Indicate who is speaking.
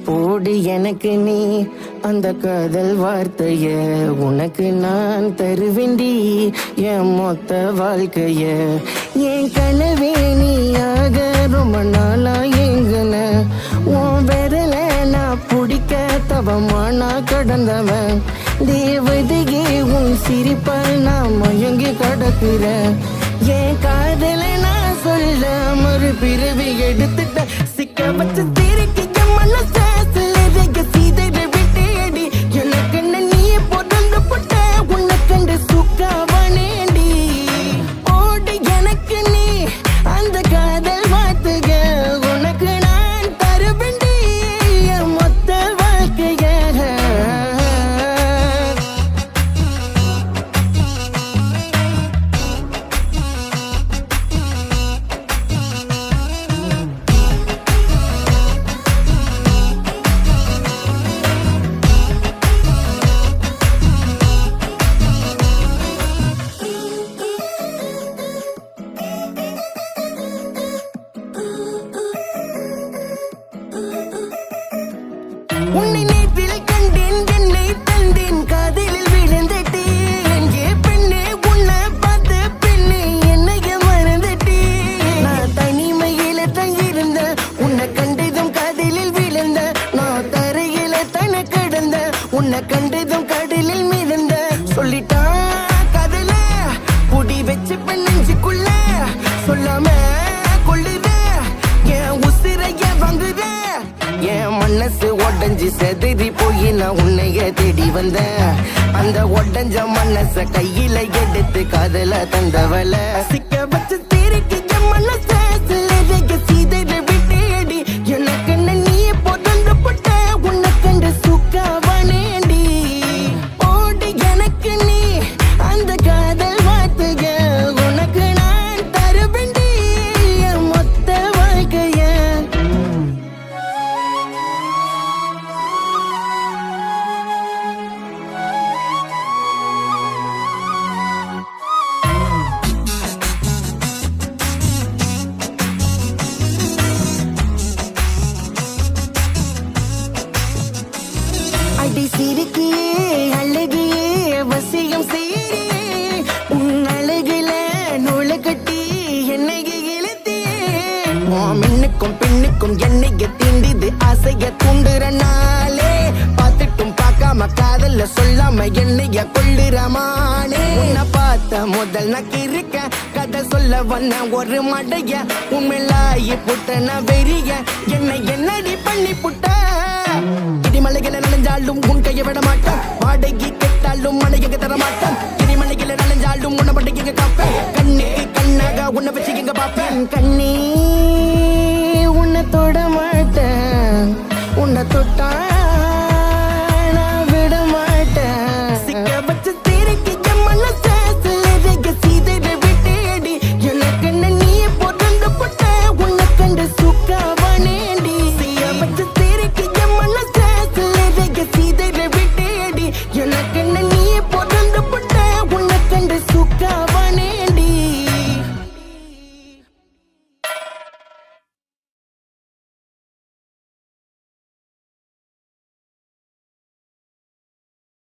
Speaker 1: போடு எனக்கு நீ அந்த காதல் வார்த்தைய, உனக்கு நான் தருவேண்டி என் மொத்த வாழ்க்கைய. என் கனவே நீயாக ரொம்ப நாளா எங்குன, உன் விரல நான் பிடிக்க தவமா நான் கடந்தவன். தேவதையே உன் சிரிப்பால் நான் மயங்கி கடக்குறேன். என் காதல நான் சொல்ல மறு பிறவி எடுத்துட்ட, சிக்க வச்சு திருக்கி மனச சீதை விட்டேடி. எனக்கு நீ பொருந்த போட்ட உன்னை கண்டு சுக்காவனேடி. ஓடு எனக்கு நீ அந்த காதல் வார்த்தைக, உனக்கு நான் தருவேண்டி என் மொத்த வாழ்க்கைய. உன்னை நேற்றில் கண்டேன், என்னை தந்தேன், காதலில் விழுந்துட்டேன். ஏ பெண்ணே உன்னை பார்த்த பெண்ணே என்னைய மறந்துட்டேன். நான் தனிமையில தங்கியிருந்த, உன்னை கண்டதும் காதலில் விழுந்த. நான் தரையில தன கடந்த, உன்னை கண்டதும் கடலில் மிதந்த. சொல்லிட்டான் காதல புடி வச்சு பெண்ணஞ்சுக்குள்ள, சொல்லாம கொள்ளுத என் உசிரைய வாங்குத. என் மனசு உடஞ்சி செதறி போய் நான் உன்னைய தேடி வந்தேன். அந்த உடஞ்ச மனச கையில எடுத்து காதல தந்தவள, சிக்க வச்சு திருக்கி என் மனச சீதை விட்டேடி. எனக்கு நீ பொருந்த போட்ட உன்னை கண்டு சுக்காவனேடி. ஓடு எனக்கு நீ அந்த காதல் வார்த்தைக, உனக்கு நான் தருவேண்டி என் மொத்த வாழ்க்கைய. அடி சிரிக்கியே அழகியே வசியம் செய்யே, உன் அழகுல நூலை கட்டி என்னைய இழுத்தியே. மின்னுக்கும் பெண்ணுக்கும் என்னைய தீண்டிது ஆசைய தூண்டுற நாளே, பார்த்துட்டும் பார்க்காம காதல்ல சொல்லாம என்னைய கொள்ளுறமானே. உன்னை பார்த்த முதல் நான் இருக்க கதை சொல்ல வந்த ஒரு மடைய, உண்மையிலாயி புட்ட நான் வெறிய, என்னை என்னடி பண்ணி புட்ட. இடிமலைகளை நனைஞ்சாலும் உன் கையை விட மாட்டேன், வாடகை கெட்டாலும்